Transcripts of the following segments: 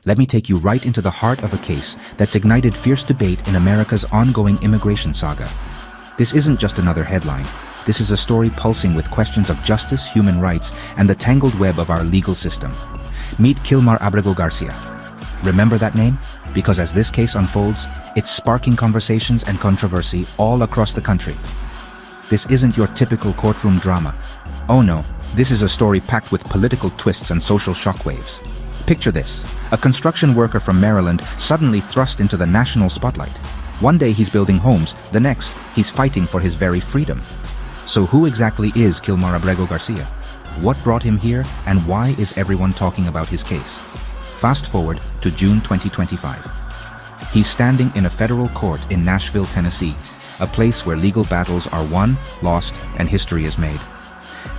Let me take you right into the heart of a case that's ignited fierce debate in America's ongoing immigration saga. This isn't just another headline. This is a story pulsing with questions of justice, human rights, and the tangled web of our legal system. Meet Kilmar Abrego Garcia. Remember that name? Because as this case unfolds, it's sparking conversations and controversy all across the country. This isn't your typical courtroom drama. Oh no, this is a story packed with political twists and social shockwaves. Picture this: a construction worker from Maryland suddenly thrust into the national spotlight. One day he's building homes, the next, he's fighting for his very freedom. So who exactly is Kilmar Abrego Garcia? What brought him here, and why is everyone talking about his case? Fast forward to June 2025. He's standing in a federal court in Nashville, Tennessee, a place where legal battles are won, lost, and history is made.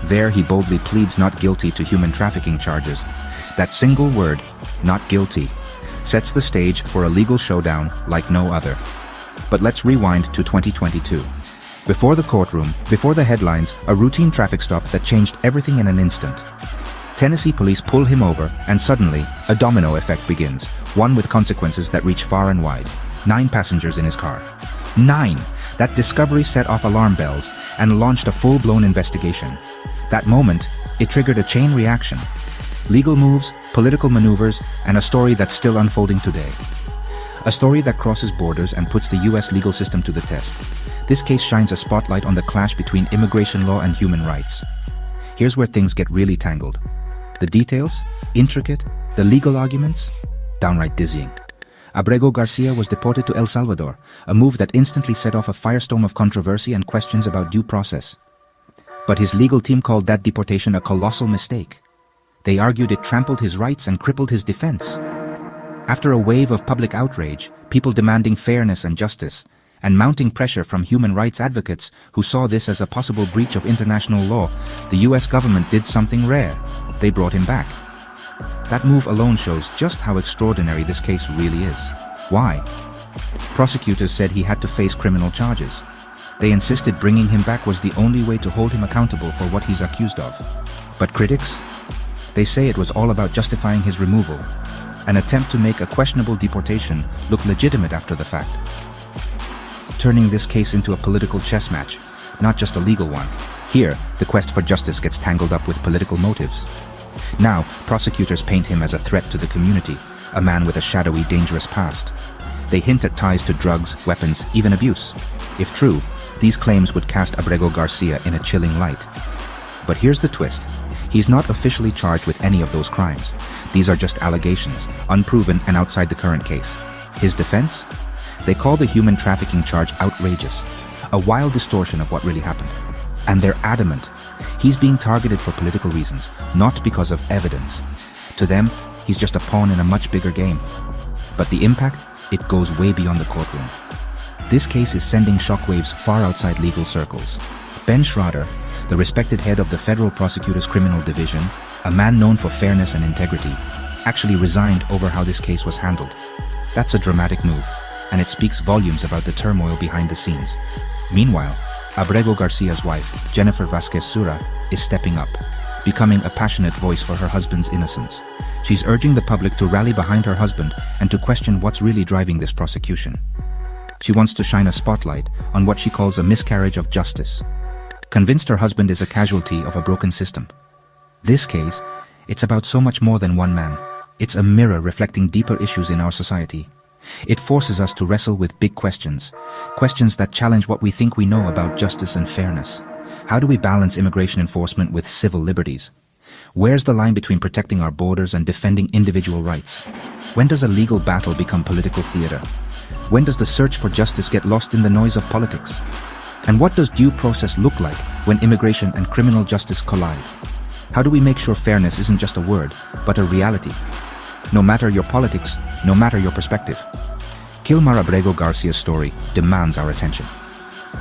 There he boldly pleads not guilty to human trafficking charges. That single word, not guilty, sets the stage for a legal showdown like no other. But let's rewind to 2022. Before the courtroom, before the headlines, a routine traffic stop that changed everything in an instant. Tennessee police pull him over, and suddenly, a domino effect begins, one with consequences that reach far and wide. 9 passengers in his car. 9! That discovery set off alarm bells and launched a full-blown investigation. That moment, it triggered a chain reaction. Legal moves, political maneuvers, and a story that's still unfolding today. A story that crosses borders and puts the US legal system to the test. This case shines a spotlight on the clash between immigration law and human rights. Here's where things get really tangled. The details, intricate, the legal arguments, downright dizzying. Abrego Garcia was deported to El Salvador, a move that instantly set off a firestorm of controversy and questions about due process. But his legal team called that deportation a colossal mistake. They argued it trampled his rights and crippled his defense. After a wave of public outrage, people demanding fairness and justice, and mounting pressure from human rights advocates who saw this as a possible breach of international law, the US government did something rare. They brought him back. That move alone shows just how extraordinary this case really is. Why? Prosecutors said he had to face criminal charges. They insisted bringing him back was the only way to hold him accountable for what he's accused of. But critics? They say it was all about justifying his removal, an attempt to make a questionable deportation look legitimate after the fact. Turning this case into a political chess match, not just a legal one. Here, the quest for justice gets tangled up with political motives. Now, prosecutors paint him as a threat to the community, a man with a shadowy, dangerous past. They hint at ties to drugs, weapons, even abuse. If true, these claims would cast Abrego Garcia in a chilling light. But here's the twist. He's not officially charged with any of those crimes. These are just allegations, unproven and outside the current case. His defense? They call the human trafficking charge outrageous, a wild distortion of what really happened. And they're adamant. He's being targeted for political reasons, not because of evidence. To them, he's just a pawn in a much bigger game. But the impact? It goes way beyond the courtroom. This case is sending shockwaves far outside legal circles. Ben Schrader, the respected head of the Federal Prosecutor's Criminal Division, a man known for fairness and integrity, actually resigned over how this case was handled. That's a dramatic move, and it speaks volumes about the turmoil behind the scenes. Meanwhile, Abrego Garcia's wife, Jennifer Vasquez Sura, is stepping up, becoming a passionate voice for her husband's innocence. She's urging the public to rally behind her husband and to question what's really driving this prosecution. She wants to shine a spotlight on what she calls a miscarriage of justice. Convinced her husband is a casualty of a broken system. This case, it's about so much more than one man. It's a mirror reflecting deeper issues in our society. It forces us to wrestle with big questions, questions that challenge what we think we know about justice and fairness. How do we balance immigration enforcement with civil liberties? Where's the line between protecting our borders and defending individual rights? When does a legal battle become political theater? When does the search for justice get lost in the noise of politics? And what does due process look like when immigration and criminal justice collide? How do we make sure fairness isn't just a word, but a reality? No matter your politics, no matter your perspective, Kilmar Abrego Garcia's story demands our attention.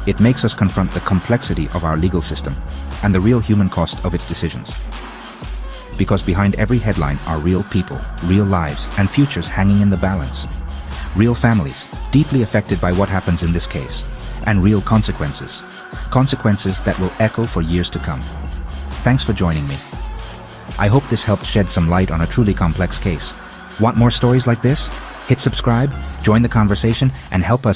It makes us confront the complexity of our legal system and the real human cost of its decisions. Because behind every headline are real people, real lives, and futures hanging in the balance. Real families, deeply affected by what happens in this case, and real consequences. Consequences that will echo for years to come. Thanks for joining me. I hope this helped shed some light on a truly complex case. Want more stories like this? Hit subscribe, join the conversation, and help us